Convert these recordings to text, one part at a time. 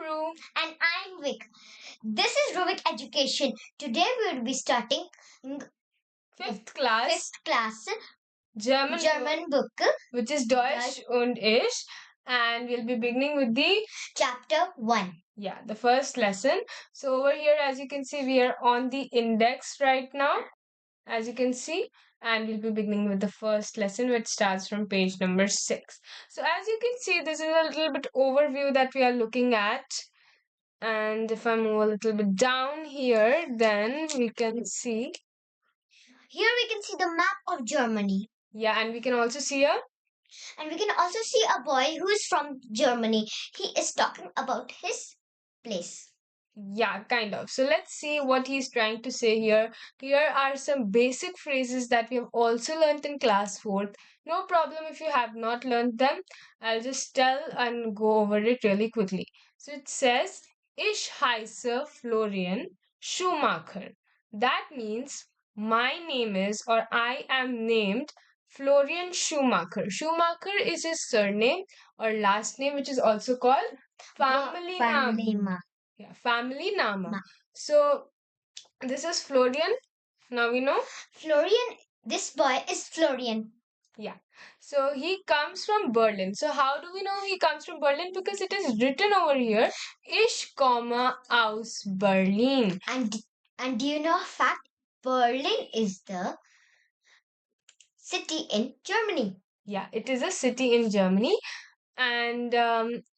Ru. And I'm Vik. This is RuVik Education. Today we will be starting Fifth class fifth class German book, which is Deutsch und ich, and we'll be beginning with the chapter 1. the first lesson. So over here, as you can see, we are on the index right now, as you can see, and we'll be beginning with the first lesson, which starts from page number 6. So as you can see, this is a little bit overview that we are looking at. And if I move a little bit down here, then we can see. Here we can see the map of Germany. Yeah, and we can also see And we can also see a boy who is from Germany. He is talking about his place. Yeah, kind of. So let's see what he's trying to say here. Here are some basic phrases that we have also learned in class 4th. No problem if you have not learned them. I'll just tell and go over it really quickly. So it says, ich heiße Florian Schumacher. That means my name is, or I am named, Florian Schumacher. Schumacher is his surname or last name, which is also called family name. Yeah, family nama. So this is Florian. Now we know. Florian, this boy is Florian. Yeah. So he comes from Berlin. So how do we know he comes from Berlin? Because it is written over here, ich komme aus Berlin. And do you know a fact? Berlin is the city in Germany. Yeah, it is a city in Germany. And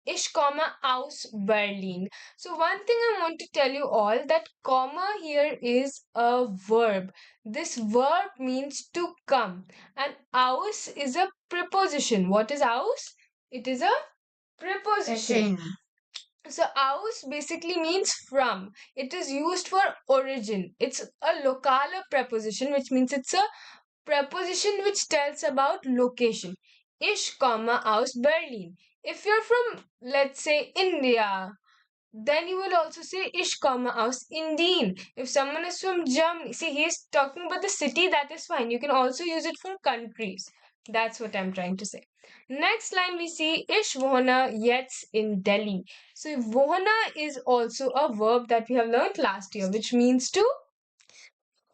ich komme aus Berlin. So one thing I want to tell you all, that comma here is a verb. This verb means to come, and aus is a preposition. What is aus? It is a preposition. So aus basically means from. It is used for origin. It's a localer preposition, which means it's a preposition which tells about location. Ich komme aus Berlin. If you're from, let's say, India, then you will also say ich komme aus Indien. If someone is from Germany, see, he is talking about the city, that is fine. You can also use it for countries. That's what I'm trying to say. Next line we see ich wohne jetzt in Delhi. So wohne is also a verb that we have learned last year, which means to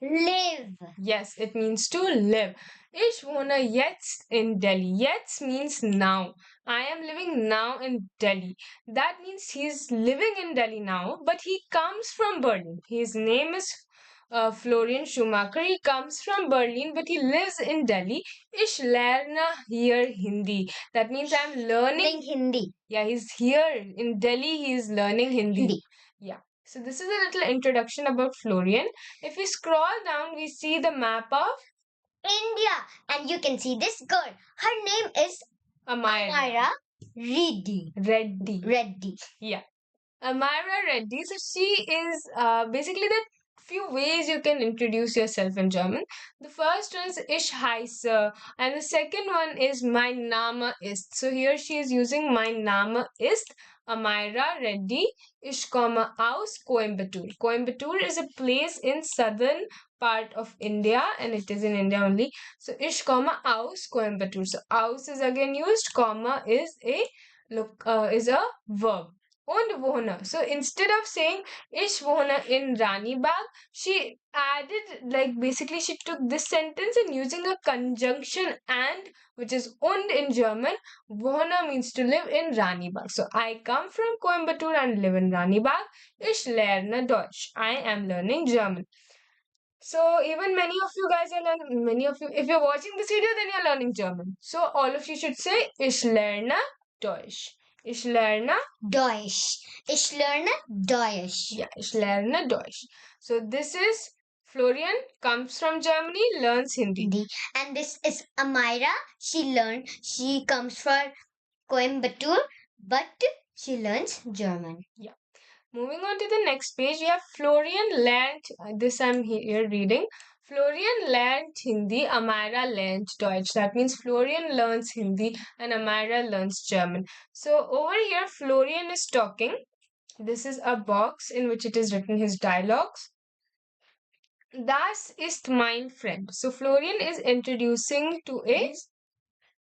live. Yes, it means to live. Ich wohne jetzt in Delhi. Jetzt means now. I am living now in Delhi. That means he's living in Delhi now, but he comes from Berlin. His name is Florian Schumacher. He comes from Berlin, but he lives in Delhi. Ich lerne hier Hindi. That means I'm learning Hindi. Yeah, he's here in Delhi. He is learning Hindi. Yeah. So this is a little introduction about Florian. If we scroll down, we see the map of India, and you can see this girl. Her name is Amira Reddy. Yeah, Amira Reddy. So she is basically the few ways you can introduce yourself in German. The first one is ich heiße, and the second one is mein Name ist. So here she is using mein Name ist. Amira Reddy, ich komme aus Coimbatore. Coimbatore is a place in southern part of India, and it is in India only. So ich komme aus Coimbatore. So aus is again used. Comma is a verb. Und wohne. So instead of saying ich wohne in Ranibagh, she added, like, basically she took this sentence and using a conjunction and, which is und in German, wohne means to live in Ranibagh. So I come from Coimbatore and live in Ranibagh. Ich lerne Deutsch. I am learning German. So even many of you guys are learning, if you're watching this video, then you're learning German. So all of you should say ich lerne Deutsch. Ich lerne Deutsch. Ich lerne Deutsch. Yeah, ich lerne Deutsch. So this is Florian, comes from Germany, learns Hindi. And this is Amira. She comes from Coimbatore, but she learns German. Yeah. Moving on to the next page, we have Florian learned, this I'm here reading. Florian learned Hindi, Amira learned Deutsch. That means Florian learns Hindi and Amira learns German. So over here, Florian is talking. This is a box in which it is written his dialogues. Das ist mein Friend. So Florian is introducing to a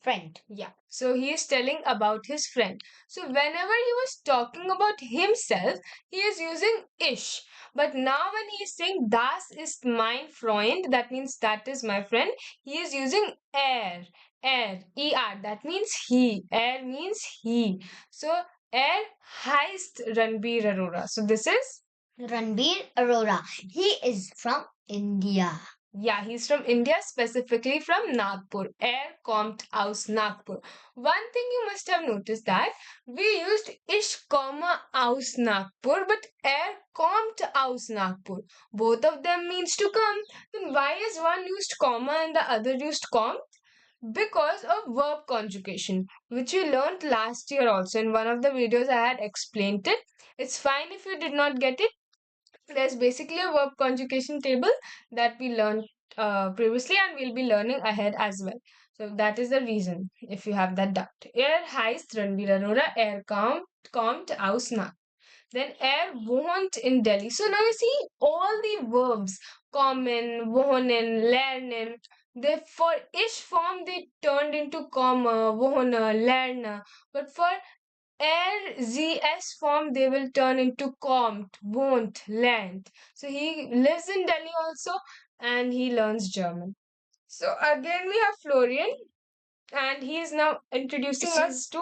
Friend. Yeah, so he is telling about his friend. So whenever he was talking about himself, he is using ich. But now when he is saying das ist mein Freund, that means that is my friend, he is using er, that means he. Er means he. So er heißt Ranbir Arora. So this is Ranbir Arora. He is from India. Yeah, he's from India, specifically from Nagpur. Er kommt aus Nagpur. One thing you must have noticed that we used ich komme aus Nagpur, but er kommt aus Nagpur. Both of them means to come. Then why is one used comma and the other used com? Because of verb conjugation, which we learned last year also. In one of the videos, I had explained it. It's fine if you did not get it. There's basically a verb conjugation table that we learned previously and we'll be learning ahead as well. So that is the reason if you have that doubt. Er heißt Ranbir Arora, kommt aus Nagpur. Then er wohnt in Delhi. So now you see all the verbs kommen, wohnen, lernen. They for ish form they turned into komma, wohne, lerne. But for RZS form they will turn into kommt, wohnt, lernt. So he lives in Delhi also and he learns German. So again we have Florian and he is now introducing us to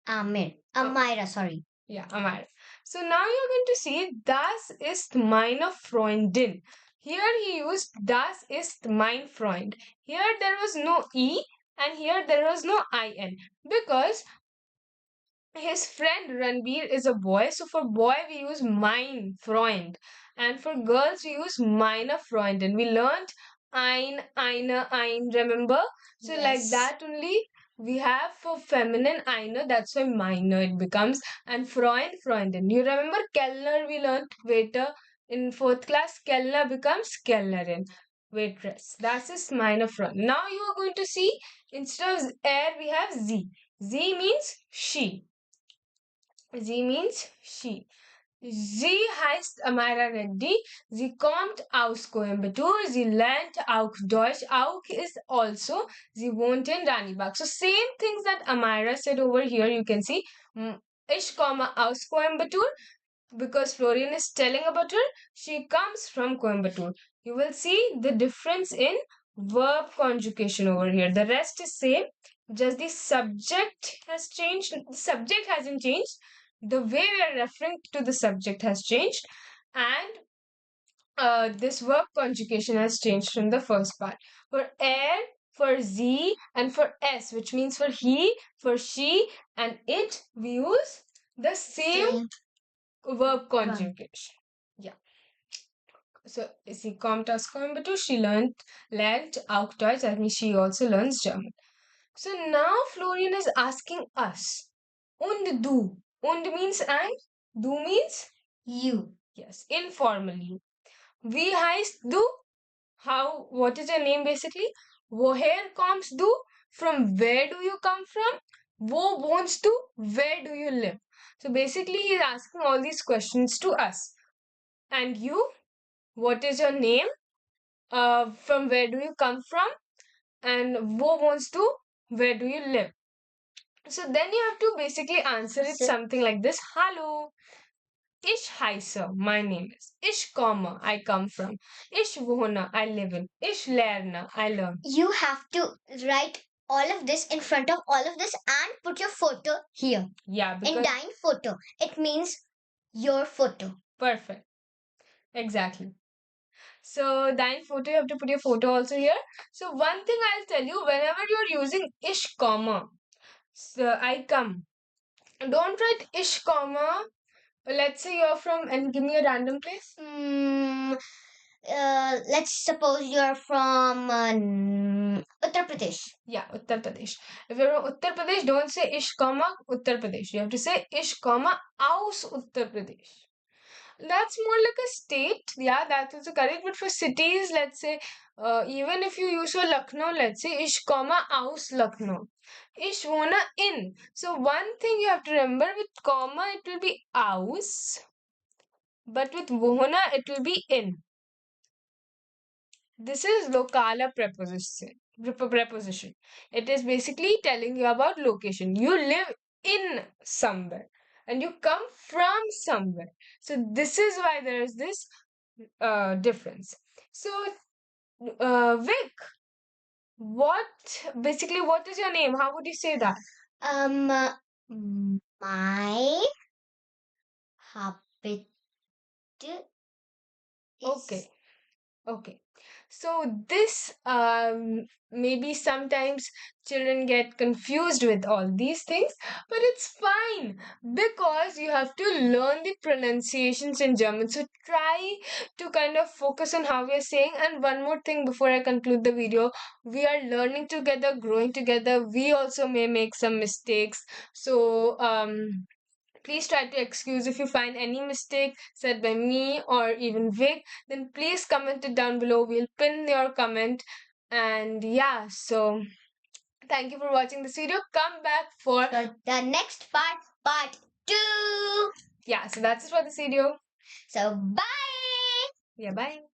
Amira, sorry. Yeah, Amara. So now you're going to see das ist meine Freundin. Here he used das ist mein Freund. Here there was no E and here there was no IN because his friend Ranbir is a boy. So for boy we use mein Freund and for girls we use meine Freundin. We learned eine, remember? So like Yes. that only we have for feminine eine, that's why meine it becomes, and Freund, Freundin. You remember Kellner we learned waiter in 4th class, Kellner becomes Kellnerin, waitress. That's just meine Freund. Now you are going to see instead of er we have Z. Z means she. Sie means she. Sie heißt Amira Reddy. Sie kommt aus Coimbatore. Sie lernt auch Deutsch. Auch is also, sie wohnt in Ranibagh. So same things that Amira said over here, you can see. Ich komme aus Coimbatore. Because Florian is telling about her, she comes from Coimbatore. You will see the difference in verb conjugation over here. The rest is same. Just the subject has changed. The subject hasn't changed. The way we are referring to the subject has changed, and this verb conjugation has changed from the first part. For er, for z, and for s, which means for he, for she, and it, we use the same verb conjugation. Yeah. So sie kommt aus Coimbatore. She learned auch Deutsch. That means she also learns German. So now Florian is asking us, und du. Und means and, du means You. yes, informally. Wie heißt du? How? What is your name basically? Woher kommst du? From where do you come from? Wo wohnst du? Where do you live? So basically, he's asking all these questions to us. And you? What is your name? From where do you come from? And wo wohnst du? Where do you live? So then you have to basically answer it something like this. Hallo. Ich heiße, my name is. Ich komme, I come from. Ich wohne, I live in. Ich lerne, I learn. You have to write all of this in front of all of this and put your photo here. Yeah, In because dein photo. It means your photo. perfect. Exactly. So dein photo, you have to put your photo also here. So one thing I'll tell you, whenever you're using ich comma, so I come. Don't write ich comma. Let's say you're from, and give me a random place. Let's suppose you're from Uttar Pradesh. Yeah, Uttar Pradesh. If you're from Uttar Pradesh, don't say ish comma Uttar Pradesh. You have to say ish comma aus Uttar Pradesh. That's more like a state. Yeah, that is correct. But for cities, let's say, even if you use for Lucknow, let's say ish comma aus Lucknow. Ish wohne in. So one thing you have to remember, with comma it will be aus, but with wohne it will be in. This is lokala preposition. preposition. It is basically telling you about location. You live in somewhere and you come from somewhere. So this is why there is this difference. So, Vic, what is your name? How would you say that? My habit is Okay. Okay. So this maybe sometimes children get confused with all these things, but it's fine because you have to learn the pronunciations in German. So try to kind of focus on how we are saying. And one more thing before I conclude the video, we are learning together, growing together. We also may make some mistakes. So please try to excuse if you find any mistake said by me or even Vic, then please comment it down below. We'll pin your comment. And yeah, so thank you for watching this video. Come back for the next part 2. yeah, so that's it for this video. So bye. Yeah, bye.